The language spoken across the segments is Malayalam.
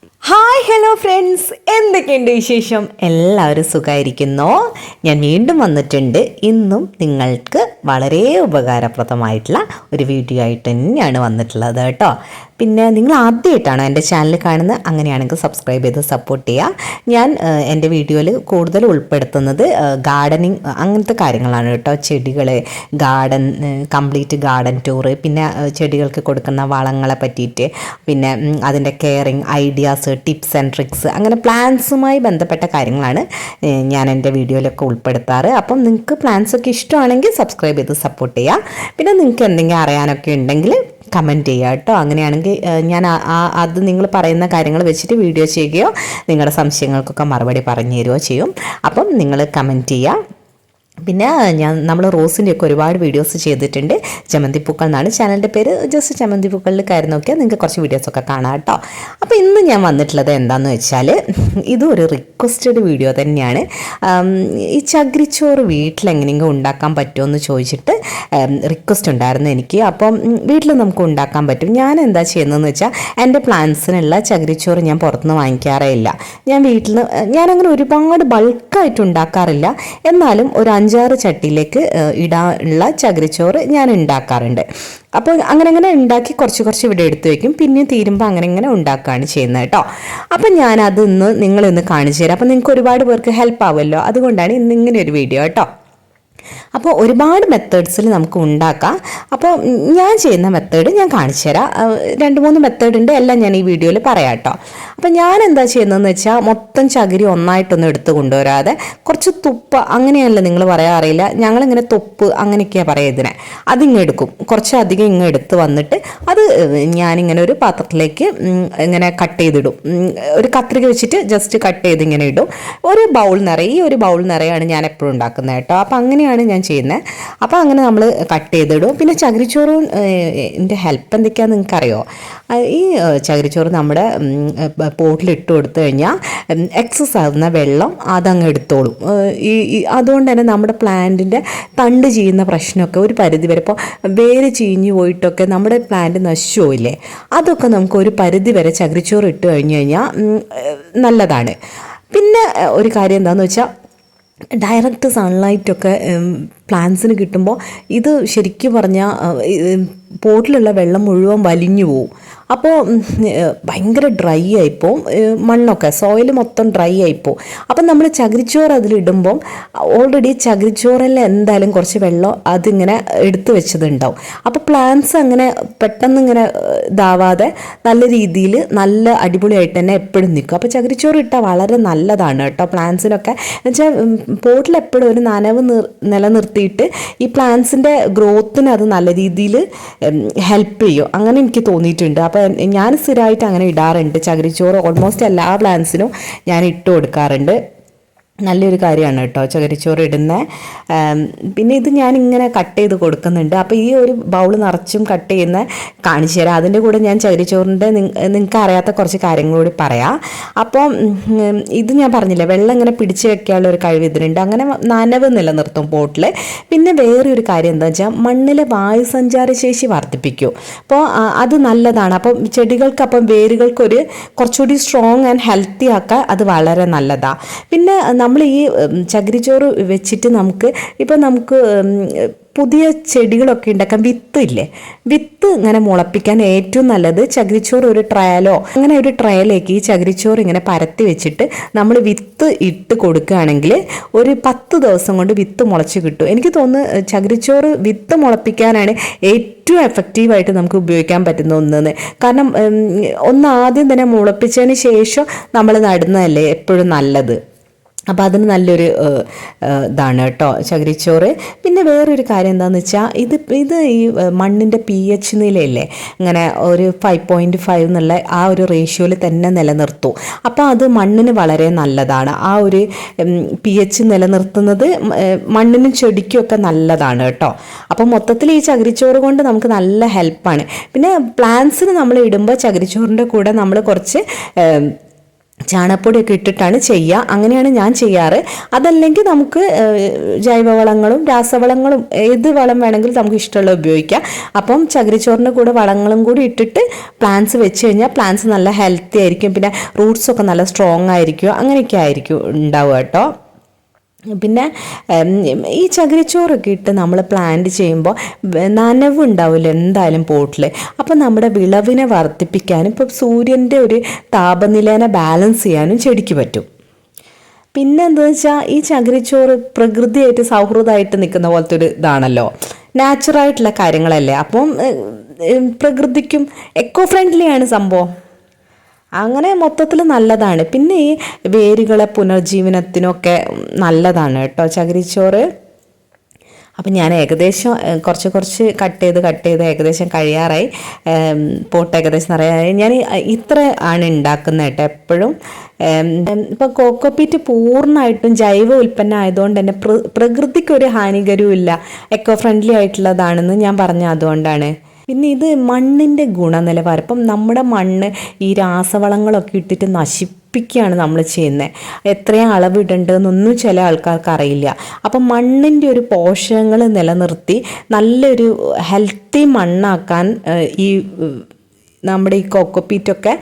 ഹായ് ഹലോ ഫ്രണ്ട്സ്, എന്തൊക്കെയുണ്ട് വിശേഷം? എല്ലാവരും സുഖമായിരിക്കുന്നോ? ഞാൻ വീണ്ടും വന്നിട്ടുണ്ട്. ഇന്നും നിങ്ങൾക്ക് വളരെ ഉപകാരപ്രദമായിട്ടുള്ള ഒരു വീഡിയോ ആയിട്ട് തന്നെയാണ് വന്നിട്ടുള്ളത് കേട്ടോ. പിന്നെ നിങ്ങൾ ആദ്യമായിട്ടാണോ എൻ്റെ ചാനൽ കാണുന്നത്? അങ്ങനെയാണെങ്കിൽ സബ്സ്ക്രൈബ് ചെയ്ത് സപ്പോർട്ട് ചെയ്യുക. ഞാൻ എൻ്റെ വീഡിയോയിൽ കൂടുതൽ ഉൾപ്പെടുത്തുന്നത് ഗാർഡനിങ് അങ്ങനത്തെ കാര്യങ്ങളാണ് കേട്ടോ. ചെടികൾ, ഗാർഡൻ, കംപ്ലീറ്റ് ഗാർഡൻ ടൂറ്, പിന്നെ ചെടികൾക്ക് കൊടുക്കുന്ന വളങ്ങളെ പറ്റിയിട്ട്, പിന്നെ അതിൻ്റെ caring ideas, tips and tricks, അങ്ങനെ പ്ലാന്റ്സുമായി ബന്ധപ്പെട്ട കാര്യങ്ങളാണ് ഞാൻ എൻ്റെ വീഡിയോയിലൊക്കെ ഉൾപ്പെടുത്താറ്. അപ്പം നിങ്ങൾക്ക് പ്ലാന്റ്സൊക്കെ ഇഷ്ടമാണെങ്കിൽ സബ്സ്ക്രൈബ് ചെയ്ത് സപ്പോർട്ട് ചെയ്യുക. പിന്നെ നിങ്ങൾക്ക് എന്തെങ്കിലും അറിയാനൊക്കെ ഉണ്ടെങ്കിൽ കമൻറ്റ് ചെയ്യുക കേട്ടോ. അങ്ങനെയാണെങ്കിൽ ഞാൻ അത് നിങ്ങൾ പറയുന്ന കാര്യങ്ങൾ വെച്ചിട്ട് വീഡിയോ ചെയ്യുകയോ നിങ്ങളുടെ സംശയങ്ങൾക്കൊക്കെ മറുപടി പറഞ്ഞു തരുകയോ ചെയ്യും. അപ്പം നിങ്ങൾ കമൻറ്റ് ചെയ്യുക. പിന്നെ നമ്മൾ റോസിൻ്റെയൊക്കെ ഒരുപാട് വീഡിയോസ് ചെയ്തിട്ടുണ്ട്. ചമന്തിപ്പൂക്കൾ എന്നാണ് ചാനലിൻ്റെ പേര്. ജസ്റ്റ് ചമന്തിപ്പൂക്കളിൽ കയറി നോക്കിയാൽ നിങ്ങൾക്ക് കുറച്ച് വീഡിയോസൊക്കെ കാണാം കേട്ടോ. അപ്പോൾ ഇന്ന് ഞാൻ വന്നിട്ടുള്ളത് എന്താണെന്ന് വെച്ചാൽ, ഇതും ഒരു റിക്വസ്റ്റഡ് വീഡിയോ തന്നെയാണ്. ഈ ചകിരിച്ചോറ് വീട്ടിലെങ്ങനെയെങ്കിലും ഉണ്ടാക്കാൻ പറ്റുമോ എന്ന് ചോദിച്ചിട്ട് റിക്വസ്റ്റ് ഉണ്ടായിരുന്നു എനിക്ക്. അപ്പം വീട്ടിൽ നമുക്ക് ഉണ്ടാക്കാൻ പറ്റും. ഞാൻ എന്താ ചെയ്യുന്നതെന്ന് വെച്ചാൽ, എൻ്റെ പ്ലാന്റ്സിനുള്ള ചകിരിച്ചോറ് ഞാൻ പുറത്തുനിന്ന് വാങ്ങിക്കാറേ ഇല്ല. ഞാനങ്ങനെ ഒരുപാട് ബൾക്കായിട്ട് ഉണ്ടാക്കാറില്ല. എന്നാലും ഒരു 5-6 ചട്ടിയിലേക്ക് ഇടാനുള്ള ചകിരിച്ചോറ് ഞാൻ ഉണ്ടാക്കാറുണ്ട്. അപ്പോൾ അങ്ങനെ ഉണ്ടാക്കി കുറച്ച് ഇവിടെ എടുത്തു വയ്ക്കും. പിന്നെ തീരുമ്പോൾ അങ്ങനെ ഉണ്ടാക്കുകയാണ് ചെയ്യുന്നത് കേട്ടോ. അപ്പം ഞാനത് നിങ്ങളിന്ന് കാണിച്ചു തരാം. അപ്പം നിങ്ങൾക്ക് ഒരുപാട് പേർക്ക് ഹെൽപ്പ് ആവുമല്ലോ. അതുകൊണ്ടാണ് ഇങ്ങനെ ഒരു വീഡിയോ കേട്ടോ. അപ്പോൾ ഒരുപാട് മെത്തേഡ്സിൽ നമുക്ക് ഉണ്ടാക്കാം. അപ്പോൾ ഞാൻ ചെയ്യുന്ന മെത്തേഡ് ഞാൻ കാണിച്ചു തരാം. 2-3 മെത്തേഡ് ഉണ്ട്, എല്ലാം ഞാൻ ഈ വീഡിയോയിൽ പറയാം കേട്ടോ. അപ്പോൾ ഞാൻ എന്താ ചെയ്യുന്നതെന്ന് വെച്ചാൽ, മൊത്തം ചകിരി ഒന്നായിട്ടൊന്നും എടുത്ത് കൊണ്ടുവരാതെ കുറച്ച് തുപ്പ്, അങ്ങനെയല്ല നിങ്ങൾ പറയാറില്ല, ഞങ്ങളിങ്ങനെ തൊപ്പ് അങ്ങനെയൊക്കെയാണ് പറയുക ഇതിനെ. അതിങ്ങെടുക്കും, കുറച്ചധികം എടുത്ത് വന്നിട്ട് അത് ഞാനിങ്ങനെ ഒരു പാത്രത്തിലേക്ക് ഇങ്ങനെ കട്ട് ചെയ്തിടും. ഒരു കത്രിക വെച്ചിട്ട് ജസ്റ്റ് കട്ട് ചെയ്ത് ഇങ്ങനെ ഇടും. ഒരു ബൗൾ നിറയാണ് ഞാൻ എപ്പോഴും ഉണ്ടാക്കുന്നത് കേട്ടോ. അപ്പോൾ അങ്ങനെയാണ് ഞാൻ ചെയ്യുന്നത്. അപ്പോൾ അങ്ങനെ നമ്മൾ കട്ട് ചെയ്തിടും. പിന്നെ ചകിരിച്ചോറിൻ്റെ ഹെൽപ്പ് എന്തൊക്കെയാണെന്ന് നിങ്ങൾക്കറിയോ? ഈ ചകിരിച്ചോറ് നമ്മുടെ പോട്ടിലിട്ട് കൊടുത്തു കഴിഞ്ഞാൽ എക്സസ് ആകുന്ന വെള്ളം അതങ്ങ് എടുത്തോളും. അതുകൊണ്ട് തന്നെ നമ്മുടെ പ്ലാന്റിൻ്റെ തണ്ട് ചെയ്യുന്ന പ്രശ്നമൊക്കെ ഒരു പരിധി വരെ, ഇപ്പോൾ വേര് ചീഞ്ഞു പോയിട്ടൊക്കെ നമ്മുടെ പ്ലാന്റ് നശിച്ചു പോയില്ലേ, അതൊക്കെ നമുക്ക് ഒരു പരിധി വരെ ചകിരിച്ചോറ് ഇട്ട് കഴിഞ്ഞ് കഴിഞ്ഞാൽ നല്ലതാണ്. പിന്നെ ഒരു കാര്യം എന്താണെന്ന് വെച്ചാൽ, ഡയറക്റ്റ് സൺലൈറ്റൊക്കെ പ്ലാന്റ്സിന് കിട്ടുമ്പോൾ ഇത് ശരിക്കും പറഞ്ഞാൽ പോട്ടിലുള്ള വെള്ളം മുഴുവൻ വലിഞ്ഞു പോവും. അപ്പോൾ ഭയങ്കര ഡ്രൈ ആയിപ്പോവും, മണ്ണൊക്കെ സോയിൽ മൊത്തം ഡ്രൈ ആയിപ്പോവും. അപ്പം നമ്മൾ ചകിരിച്ചോറ് അതിലിടുമ്പം ഓൾറെഡി ചകിരിച്ചോറെല്ലാം എന്തായാലും കുറച്ച് വെള്ളം അതിങ്ങനെ എടുത്തു വെച്ചതുണ്ടാവും. അപ്പോൾ പ്ലാന്റ്സ് അങ്ങനെ പെട്ടെന്ന് ഇങ്ങനെ ഇതാവാതെ നല്ല രീതിയിൽ നല്ല അടിപൊളിയായിട്ട് തന്നെ എപ്പോഴും നിൽക്കും. അപ്പോൾ ചകിരിച്ചോറ് ഇട്ടാൽ വളരെ നല്ലതാണ് കേട്ടോ പ്ലാന്റ്സിനൊക്കെ. എന്നുവെച്ചാൽ പോട്ടിൽ എപ്പോഴും ഒരു നനവ് നിലനിർത്തിയിട്ട് ഈ പ്ലാന്റ്സിൻ്റെ ഗ്രോത്തിന് അത് നല്ല രീതിയിൽ ഹെൽപ്പ് ചെയ്യും. അങ്ങനെ എനിക്ക് തോന്നിയിട്ടുണ്ട്. അപ്പോൾ ഞാൻ സ്ഥിരമായിട്ട് അങ്ങനെ ഇടാറുണ്ട്. ചകിരിച്ചോറ് ഓൾമോസ്റ്റ് എല്ലാ പ്ലാന്റ്സിനും ഞാൻ ഇട്ട് കൊടുക്കാറുണ്ട്. നല്ലൊരു കാര്യമാണ് കേട്ടോ ചകിരിച്ചോറ് ഇടുന്നത്. പിന്നെ ഇത് ഞാനിങ്ങനെ കട്ട് ചെയ്ത് കൊടുക്കുന്നുണ്ട്. അപ്പോൾ ഈ ഒരു ബൗൾ നിറച്ചും കട്ട് ചെയ്യുന്ന കാണിച്ചു തരാം. അതിൻ്റെ കൂടെ ഞാൻ ചകിരിച്ചോറിൻ്റെ നിങ്ങൾക്ക് അറിയാത്ത കുറച്ച് കാര്യങ്ങളൂടി പറയാം. അപ്പം ഇത് ഞാൻ പറഞ്ഞില്ലേ, വെള്ളം ഇങ്ങനെ പിടിച്ച് വെക്കാനുള്ള ഒരു കഴിവ് ഇതിനുണ്ട്. അങ്ങനെ നനവ് നിലനിർത്തും പോട്ടിൽ. പിന്നെ വേറൊരു കാര്യം എന്താ വെച്ചാൽ, മണ്ണിലെ വായുസഞ്ചാര ശേഷി വർദ്ധിപ്പിക്കും. അപ്പോൾ അത് നല്ലതാണ്. അപ്പം ചെടികൾക്ക്, അപ്പം വേരുകൾക്കൊരു കുറച്ചുകൂടി സ്ട്രോങ് ആൻഡ് ഹെൽത്തി ആക്കാൻ അത് വളരെ നല്ലതാണ്. പിന്നെ നമ്മൾ ഈ ചകിരിച്ചോറ് വെച്ചിട്ട് നമുക്ക് പുതിയ ചെടികളൊക്കെ ഉണ്ടാക്കാൻ വിത്ത് ഇങ്ങനെ മുളപ്പിക്കാൻ ഏറ്റവും നല്ലത് ചകിരിച്ചോറ് ഒരു ട്രയലേക്ക് ഈ ചകിരിച്ചോറ് ഇങ്ങനെ പരത്തി വെച്ചിട്ട് നമ്മൾ വിത്ത് ഇട്ട് കൊടുക്കുകയാണെങ്കിൽ ഒരു 10 ദിവസം കൊണ്ട് വിത്ത് മുളച്ച് കിട്ടും. എനിക്ക് തോന്നുന്നു ചകിരിച്ചോറ് വിത്ത് മുളപ്പിക്കാനാണ് ഏറ്റവും എഫക്റ്റീവായിട്ട് നമുക്ക് ഉപയോഗിക്കാൻ പറ്റുന്ന ഒന്നെന്ന്. കാരണം ആദ്യം തന്നെ മുളപ്പിച്ചതിന് ശേഷം നമ്മൾ നടുന്നതല്ലേ എപ്പോഴും നല്ലത്. അപ്പോൾ അതിന് നല്ലൊരു ഇതാണ് കേട്ടോ ചകിരിച്ചോറ്. പിന്നെ വേറൊരു കാര്യം എന്താണെന്ന് വെച്ചാൽ, ഇത് ഈ മണ്ണിൻ്റെ pH നിലയില്ലേ, ഇങ്ങനെ ഒരു 5.5 എന്നുള്ള ആ ഒരു റേഷ്യോയിൽ തന്നെ നിലനിർത്തും. അപ്പോൾ അത് മണ്ണിന് വളരെ നല്ലതാണ്. ആ ഒരു pH നിലനിർത്തുന്നത് മണ്ണിനും ചെടിക്കുമൊക്കെ നല്ലതാണ് കേട്ടോ. അപ്പോൾ മൊത്തത്തിൽ ഈ ചകിരിച്ചോറ് കൊണ്ട് നമുക്ക് നല്ല ഹെൽപ്പാണ്. പിന്നെ പ്ലാന്റ്സിന് നമ്മൾ ഇടുമ്പോൾ ചകിരിച്ചോറിൻ്റെ കൂടെ നമ്മൾ കുറച്ച് ചാണകപ്പൊടിയൊക്കെ ഇട്ടിട്ടാണ് ചെയ്യുക. അങ്ങനെയാണ് ഞാൻ ചെയ്യാറ്. അതല്ലെങ്കിൽ നമുക്ക് ജൈവവളങ്ങളും രാസവളങ്ങളും ഏത് വളം വേണമെങ്കിലും നമുക്ക് ഇഷ്ടമുള്ള ഉപയോഗിക്കാം. അപ്പം ചകിരിച്ചോറിൻ്റെ കൂടെ വളങ്ങളും കൂടി ഇട്ടിട്ട് പ്ലാന്റ്സ് വെച്ച് കഴിഞ്ഞാൽ പ്ലാന്റ്സ് നല്ല ഹെൽത്തി ആയിരിക്കും. പിന്നെ റൂട്ട്സൊക്കെ നല്ല സ്ട്രോങ് ആയിരിക്കും. അങ്ങനെയൊക്കെ ആയിരിക്കും ഉണ്ടാവുക കേട്ടോ. പിന്നെ ഈ ചകിരിച്ചോറൊക്കെ ഇട്ട് നമ്മൾ പ്ലാന്റ് ചെയ്യുമ്പോൾ നനവുണ്ടാവില്ല എന്തായാലും പോട്ടിൽ. അപ്പം നമ്മുടെ വിളവിനെ വർദ്ധിപ്പിക്കാനും ഇപ്പം സൂര്യൻ്റെ ഒരു താപനിലേനെ ബാലൻസ് ചെയ്യാനും ചെടിക്ക് പറ്റും. പിന്നെ എന്താണെന്ന് വെച്ചാൽ ഈ ചകിരിച്ചോറ് പ്രകൃതിയായിട്ട് സൗഹൃദമായിട്ട് നിൽക്കുന്ന പോലത്തെ ഒരു ഇതാണല്ലോ, നാച്ചുറായിട്ടുള്ള കാര്യങ്ങളല്ലേ. അപ്പം പ്രകൃതിക്കും എക്കോ ഫ്രണ്ട്ലിയാണ് സംഭവം. അങ്ങനെ മൊത്തത്തിൽ നല്ലതാണ്. പിന്നെ ഈ വേരുകളെ പുനർജീവനത്തിനൊക്കെ നല്ലതാണ് കേട്ടോ ചകിരിച്ചോറ്. അപ്പം ഞാൻ ഏകദേശം കുറച്ച് കട്ട് ചെയ്ത് ഏകദേശം കഴിയാറായി. പോട്ട് ഏകദേശം നിറയായി. ഞാൻ ഇത്ര ആണ് ഉണ്ടാക്കുന്നത് കേട്ടോ എപ്പോഴും. ഇപ്പം കോക്കോപീറ്റ് പൂർണ്ണമായിട്ടും ജൈവ ഉൽപ്പന്നം ആയതുകൊണ്ട് തന്നെ പ്രകൃതിക്കൊരു ഹാനികരവും ഇല്ല, എക്കോ ഫ്രണ്ട്ലി ആയിട്ടുള്ളതാണെന്ന് ഞാൻ പറഞ്ഞ അതുകൊണ്ടാണ്. പിന്നെ ഇത് മണ്ണിൻ്റെ ഗുണനിലവാരം. ഇപ്പം നമ്മുടെ മണ്ണ് ഈ രാസവളങ്ങളൊക്കെ ഇട്ടിട്ട് നശിപ്പിക്കുകയാണ് നമ്മൾ ചെയ്യുന്നത്. എത്രയും അളവിടേണ്ടതെന്നൊന്നും ചില ആൾക്കാർക്ക് അറിയില്ല. അപ്പം മണ്ണിൻ്റെ ഒരു പോഷകങ്ങൾ നിലനിർത്തി നല്ലൊരു ഹെൽത്തി മണ്ണാക്കാൻ ഈ നമ്മുടെ ഈ കോക്കോപീറ്റൊക്കെ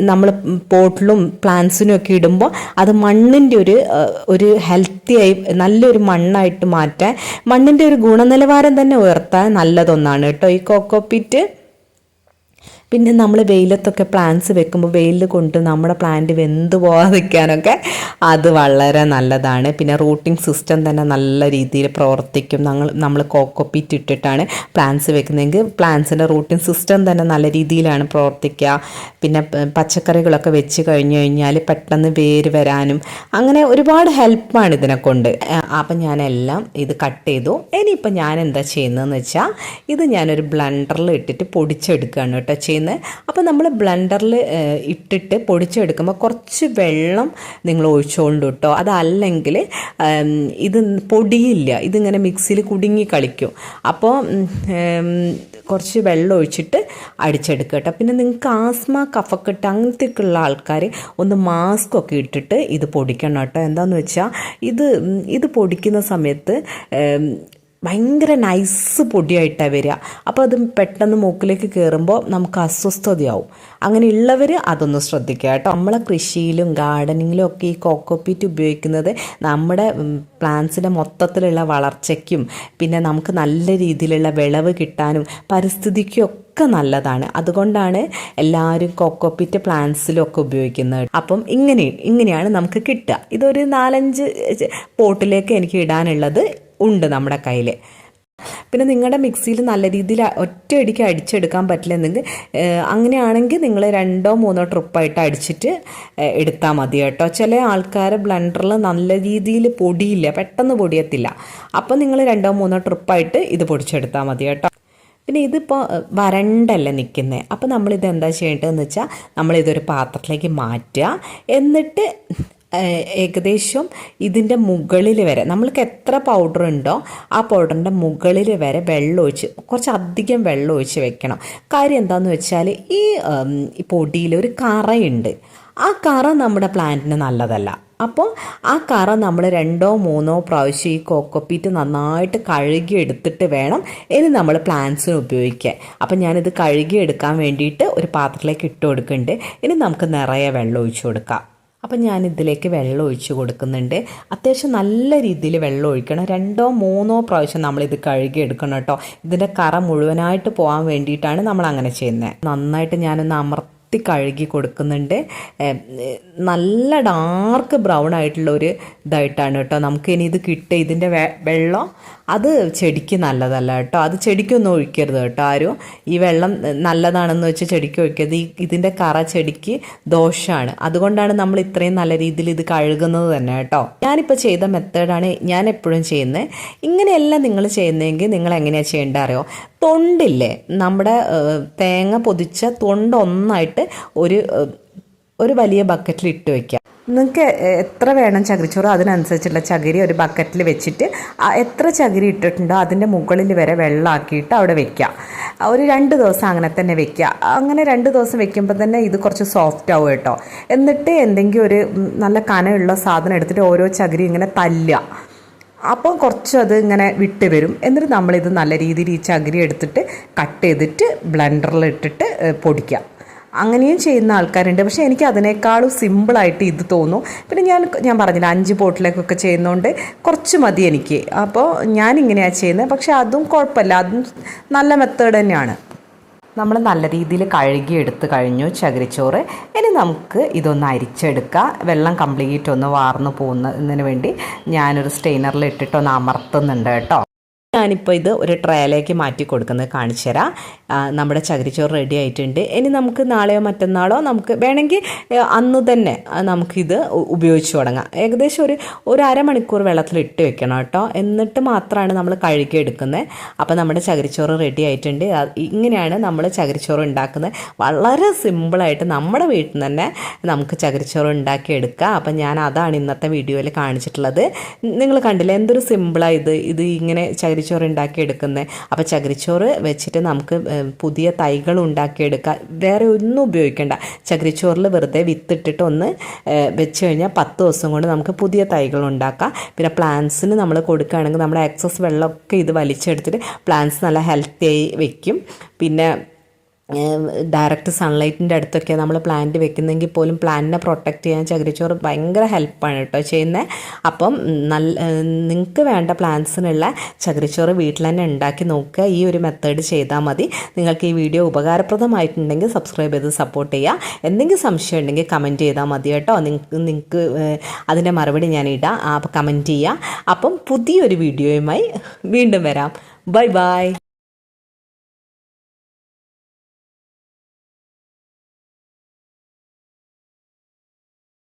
നമ്മൾ പോട്ടിലും പ്ലാന്റ്സിനും ഒക്കെ ഇടുമ്പോൾ അത് മണ്ണിൻ്റെ ഒരു ഹെൽത്തിയായി നല്ലൊരു മണ്ണായിട്ട് മാറ്റാൻ, മണ്ണിൻ്റെ ഒരു ഗുണനിലവാരം തന്നെ ഉയർത്താൻ നല്ലതൊന്നാണ് കേട്ടോ ഈ കോക്കോപീറ്റ്. പിന്നെ നമ്മൾ വെയിലത്തൊക്കെ പ്ലാന്റ്സ് വെക്കുമ്പോൾ വെയിലിൽ കൊണ്ട് നമ്മുടെ പ്ലാന്റ് വെന്ത് പോകാതിരിക്കാനൊക്കെ അത് വളരെ നല്ലതാണ്. പിന്നെ റൂട്ടിംഗ് സിസ്റ്റം തന്നെ നല്ല രീതിയിൽ പ്രവർത്തിക്കും. നമ്മൾ കോക്കോപീറ്റ് ഇട്ടിട്ടാണ് പ്ലാന്റ്സ് വെക്കുന്നതെങ്കിൽ പ്ലാന്റ്സിൻ്റെ റൂട്ടിംഗ് സിസ്റ്റം തന്നെ നല്ല രീതിയിലാണ് പ്രവർത്തിക്കുക. പിന്നെ പച്ചക്കറികളൊക്കെ വെച്ച് കഴിഞ്ഞാൽ പെട്ടെന്ന് വേര് വരാനും അങ്ങനെ ഒരുപാട് ഹെൽപ്പാണ് ഇതിനെ കൊണ്ട്. അപ്പം ഞാനെല്ലാം ഇത് കട്ട് ചെയ്തു. ഇനിയിപ്പോൾ ഞാൻ എന്താ ചെയ്യുന്നതെന്ന് വെച്ചാൽ ഇത് ഞാനൊരു ബ്ലെൻഡറിൽ ഇട്ടിട്ട് പൊടിച്ചെടുക്കുകയാണ് കേട്ടോ ചെയ്യുന്നത്. അപ്പോൾ നമ്മൾ ബ്ലെൻഡറിൽ ഇട്ടിട്ട് പൊടിച്ചെടുക്കുമ്പോൾ കുറച്ച് വെള്ളം നിങ്ങൾ ഒഴിച്ചുകൊണ്ട് കേട്ടോ. അതല്ലെങ്കിൽ ഇത് പൊടിയില്ല, ഇതിങ്ങനെ മിക്സിയിൽ കുടുങ്ങി കളിക്കും. അപ്പോൾ കുറച്ച് വെള്ളം ഒഴിച്ചിട്ട് അടിച്ചെടുക്കുക കേട്ടോ. പിന്നെ നിങ്ങൾക്ക് ആസ്മ കഫക്കെട്ട് അങ്ങനത്തെയൊക്കെ ഉള്ള ആൾക്കാർ ഒന്ന് മാസ്ക് ഒക്കെ ഇട്ടിട്ട് ഇത് പൊടിക്കണം കേട്ടോ. എന്താണെന്ന് വെച്ചാൽ ഇത് പൊടിക്കുന്ന സമയത്ത് ഭയങ്കര നൈസ് പൊടിയായിട്ടാണ് വരിക. അപ്പോൾ അത് പെട്ടെന്ന് മൂക്കിലേക്ക് കയറുമ്പോൾ നമുക്ക് അസ്വസ്ഥതയാവും. അങ്ങനെയുള്ളവർ അതൊന്ന് ശ്രദ്ധിക്കുക കേട്ടോ. നമ്മളെ കൃഷിയിലും ഗാർഡനിങ്ങിലും ഒക്കെ ഈ കോക്കോപീറ്റ് ഉപയോഗിക്കുന്നത് നമ്മുടെ പ്ലാന്റ്സിൻ്റെ മൊത്തത്തിലുള്ള വളർച്ചയ്ക്കും പിന്നെ നമുക്ക് നല്ല രീതിയിലുള്ള വിളവ് കിട്ടാനും പരിസ്ഥിതിക്കും ഒക്കെ നല്ലതാണ്. അതുകൊണ്ടാണ് എല്ലാവരും കോക്കോപീറ്റ് പ്ലാന്റ്സിലൊക്കെ ഉപയോഗിക്കുന്നത്. അപ്പം ഇങ്ങനെയാണ് നമുക്ക് കിട്ടുക. ഇതൊരു 4-5 പോട്ടിലേക്ക് എനിക്ക് ഇടാനുള്ളത് ഉണ്ട് നമ്മുടെ കയ്യിൽ. പിന്നെ നിങ്ങളുടെ മിക്സിയിൽ നല്ല രീതിയിൽ ഒറ്റയടിക്ക് അടിച്ചെടുക്കാൻ പറ്റില്ലെന്നെങ്കിൽ അങ്ങനെയാണെങ്കിൽ നിങ്ങൾ 2-3 ട്രിപ്പായിട്ട് അടിച്ചിട്ട് എടുത്താൽ മതി കേട്ടോ. ചില ആൾക്കാർ ബ്ലെൻഡറിൽ നല്ല രീതിയിൽ പൊടിയില്ല, പെട്ടെന്ന് പൊടിയത്തില്ല. അപ്പോൾ നിങ്ങൾ 2-3 ട്രിപ്പായിട്ട് ഇത് പൊടിച്ചെടുത്താൽ മതി കേട്ടോ. പിന്നെ ഇതിപ്പോൾ വരണ്ടല്ലേ നിൽക്കുന്നത്. അപ്പോൾ നമ്മളിത് എന്താ ചെയ്യേണ്ടതെന്ന് വെച്ചാൽ നമ്മളിതൊരു പാത്രത്തിലേക്ക് മാറ്റുക. എന്നിട്ട് ഏകദേശം ഇതിൻ്റെ മുകളിൽ വരെ നമ്മൾക്ക് എത്ര പൗഡർ ഉണ്ടോ ആ പൗഡറിൻ്റെ മുകളിൽ വരെ വെള്ളമൊഴിച്ച് കുറച്ചധികം വെള്ളമൊഴിച്ച് വെക്കണം. കാര്യം എന്താണെന്ന് വെച്ചാൽ ഈ പൊടിയിൽ ഒരു കറയുണ്ട്. ആ കറ നമ്മുടെ പ്ലാന്റിന് നല്ലതല്ല. അപ്പോൾ ആ കറ നമ്മൾ 2-3 പ്രാവശ്യം ഈ കോക്കോപീറ്റ് നന്നായിട്ട് കഴുകി എടുത്തിട്ട് വേണം ഇനി നമ്മൾ പ്ലാന്റ്സിന് ഉപയോഗിക്കാൻ. അപ്പം ഞാനിത് കഴുകി എടുക്കാൻ വേണ്ടിയിട്ട് ഒരു പാത്രത്തിലേക്ക് ഇട്ട് കൊടുക്കുന്നുണ്ട്. ഇനി നമുക്ക് നിറയെ വെള്ളം ഒഴിച്ച് കൊടുക്കാം. അപ്പം ഞാനിതിലേക്ക് വെള്ളം ഒഴിച്ച് കൊടുക്കുന്നുണ്ട്. അത്യാവശ്യം നല്ല രീതിയിൽ വെള്ളം ഒഴിക്കണം. 2-3 പ്രാവശ്യം നമ്മളിത് കഴുകി എടുക്കണം കേട്ടോ. ഇതിൻ്റെ കറ മുഴുവനായിട്ട് പോകാൻ വേണ്ടിയിട്ടാണ് നമ്മൾ അങ്ങനെ ചെയ്യുന്നത്. നന്നായിട്ട് ഞാനൊന്ന് കഴുകി കൊടുക്കുന്നുണ്ട്. നല്ല ഡാർക്ക് ബ്രൗൺ ആയിട്ടുള്ളൊരു ഇതായിട്ടാണ് കേട്ടോ നമുക്ക് ഇനി ഇത് കിട്ടുക. ഇതിൻ്റെ വെള്ളം അത് ചെടിക്ക് നല്ലതല്ല കേട്ടോ. അത് ചെടിക്കൊന്നും ഒഴിക്കരുത് കേട്ടോ ആരും. ഈ വെള്ളം നല്ലതാണെന്ന് വെച്ച് ചെടിക്ക് ഒഴിക്കരുത്. ഇതിൻ്റെ കറ ചെടിക്ക് ദോഷമാണ്. അതുകൊണ്ടാണ് നമ്മൾ ഇത്രയും നല്ല രീതിയിൽ ഇത് കഴുകുന്നത് തന്നെ കേട്ടോ. ഞാനിപ്പോൾ ചെയ്ത മെത്തേഡാണ് ഞാൻ എപ്പോഴും ചെയ്യുന്നത്. ഇങ്ങനെയല്ല നിങ്ങൾ ചെയ്യുന്നതെങ്കിൽ നിങ്ങൾ എങ്ങനെയാണ് ചെയ്യേണ്ടത് അറിയോ? തൊണ്ടില്ലേ, നമ്മുടെ തേങ്ങ പൊതിച്ച തൊണ്ട് ഒന്നായിട്ട് ഒരു വലിയ ബക്കറ്റിൽ ഇട്ട് വയ്ക്കുക. നിങ്ങൾക്ക് എത്ര വേണം ചകിരിച്ചോറ് അതിനനുസരിച്ചുള്ള ചകിരി ഒരു ബക്കറ്റിൽ വെച്ചിട്ട് എത്ര ചകിരി ഇട്ടിട്ടുണ്ടോ അതിൻ്റെ മുകളിൽ വരെ വെള്ളമാക്കിയിട്ട് അവിടെ വെക്കുക. ഒരു 2 ദിവസം അങ്ങനെ തന്നെ വെക്കുക. അങ്ങനെ 2 ദിവസം വെക്കുമ്പോൾ തന്നെ ഇത് കുറച്ച് സോഫ്റ്റ് ആവും കേട്ടോ. എന്നിട്ട് എന്തെങ്കിലും ഒരു നല്ല കനമുള്ള സാധനം എടുത്തിട്ട് ഓരോ ചകിരി ഇങ്ങനെ തല്ലുക. അപ്പം കുറച്ച് അത് ഇങ്ങനെ വിട്ട് വരും. എന്നിട്ട് നമ്മളിത് നല്ല രീതിയിൽ ഈ ചകിരി എടുത്തിട്ട് കട്ട് ചെയ്തിട്ട് ബ്ലെൻഡറിൽ ഇട്ടിട്ട് പൊടിക്കുക. അങ്ങനെയും ചെയ്യുന്ന ആൾക്കാരുണ്ട്. പക്ഷേ എനിക്ക് അതിനേക്കാളും സിമ്പിളായിട്ട് ഇത് തോന്നും. പിന്നെ ഞാൻ പറഞ്ഞില്ല 5 പോട്ടിലേക്കൊക്കെ ചെയ്യുന്നതുകൊണ്ട് കുറച്ച് മതി എനിക്ക്. അപ്പോൾ ഞാനിങ്ങനെയാണ് ചെയ്യുന്നത്. പക്ഷേ അതും കുഴപ്പമില്ല, അതും നല്ല മെത്തേഡ് തന്നെയാണ്. നമ്മൾ നല്ല രീതിയിൽ കഴുകി എടുത്ത് കഴിഞ്ഞു ചകിരിച്ചോറ്. ഇനി നമുക്ക് ഇതൊന്ന് അരിച്ചെടുക്കുക. വെള്ളം കംപ്ലീറ്റ് ഒന്ന് വാർന്നു പോകുന്നതിന് വേണ്ടി ഞാനൊരു സ്റ്റെയിനറിൽ ഇട്ടിട്ടൊന്ന് അമർത്തുന്നുണ്ട് കേട്ടോ. ഞാനിപ്പോൾ ഇത് ഒരു ട്രേയിലേക്ക് മാറ്റി കൊടുക്കുന്നത് കാണിച്ചു തരാം. നമ്മുടെ ചകിരിച്ചോറ് റെഡി ആയിട്ടുണ്ട്. ഇനി നമുക്ക് നാളെയോ മറ്റന്നാളോ നമുക്ക് വേണമെങ്കിൽ അന്ന് തന്നെ നമുക്കിത് ഉപയോഗിച്ച് തുടങ്ങാം. ഏകദേശം ഒരു അരമണിക്കൂർ വെള്ളത്തിൽ ഇട്ട് വെക്കണം കേട്ടോ. എന്നിട്ട് മാത്രമാണ് നമ്മൾ കഴുകിയെടുക്കുന്നത്. അപ്പോൾ നമ്മുടെ ചകിരിച്ചോറ് റെഡി ആയിട്ടുണ്ട്. ഇങ്ങനെയാണ് നമ്മൾ ചകിരിച്ചോറ് ഉണ്ടാക്കുന്നത്. വളരെ സിമ്പിളായിട്ട് നമ്മുടെ വീട്ടിൽ നിന്ന് തന്നെ നമുക്ക് ചകിരിച്ചോറ് ഉണ്ടാക്കിയെടുക്കാം. അപ്പം ഞാൻ അതാണ് ഇന്നത്തെ വീഡിയോയിൽ കാണിച്ചിട്ടുള്ളത്. നിങ്ങൾ കണ്ടില്ലേ എന്തൊരു സിമ്പിളാണ് ഇത് ഇങ്ങനെ ചകിരിച്ചോറ് ഉണ്ടാക്കിയെടുക്കുന്നത്. അപ്പോൾ ചകിരിച്ചോറ് വെച്ചിട്ട് നമുക്ക് പുതിയ തൈകൾ ഉണ്ടാക്കിയെടുക്കുക. വേറെ ഒന്നും ഉപയോഗിക്കേണ്ട. ചകിരിച്ചോറിൽ വെറുതെ വിത്തിട്ടിട്ട് ഒന്ന് വെച്ച് കഴിഞ്ഞാൽ 10 ദിവസം കൊണ്ട് നമുക്ക് പുതിയ തൈകൾ ഉണ്ടാക്കാം. പിന്നെ പ്ലാന്റ്സിന് നമ്മൾ കൊടുക്കുകയാണെങ്കിൽ നമ്മുടെ എക്സസ് വെള്ളമൊക്കെ ഇത് വലിച്ചെടുത്തിട്ട് പ്ലാന്റ്സ് നല്ല ഹെൽത്തി ആയി വെക്കും. പിന്നെ ഡയറക്റ്റ് സൺലൈറ്റിൻ്റെ അടുത്തൊക്കെ നമ്മൾ പ്ലാന്റ് വെക്കുന്നെങ്കിൽ പോലും പ്ലാന്റിനെ പ്രൊട്ടക്റ്റ് ചെയ്യാൻ ചകിരിച്ചോറ് ഭയങ്കര ഹെൽപ്പാണ് കേട്ടോ ചെയ്യുന്നത്. അപ്പം നിങ്ങൾക്ക് വേണ്ട പ്ലാന്റ്സിനുള്ള ചകിരിച്ചോറ് വീട്ടിൽ തന്നെ ഉണ്ടാക്കി നോക്കുക. ഈ ഒരു മെത്തേഡ് ചെയ്താൽ മതി. നിങ്ങൾക്ക് ഈ വീഡിയോ ഉപകാരപ്രദമായിട്ടുണ്ടെങ്കിൽ സബ്സ്ക്രൈബ് ചെയ്ത് സപ്പോർട്ട് ചെയ്യുക. എന്തെങ്കിലും സംശയം ഉണ്ടെങ്കിൽ കമൻറ്റ് ചെയ്താൽ മതി കേട്ടോ. നിങ്ങൾക്ക് അതിൻ്റെ മറുപടി ഞാൻ ഇടാം. അപ്പോൾ കമൻറ്റ് ചെയ്യുക. അപ്പം പുതിയൊരു വീഡിയോയുമായി വീണ്ടും വരാം. Bye bye.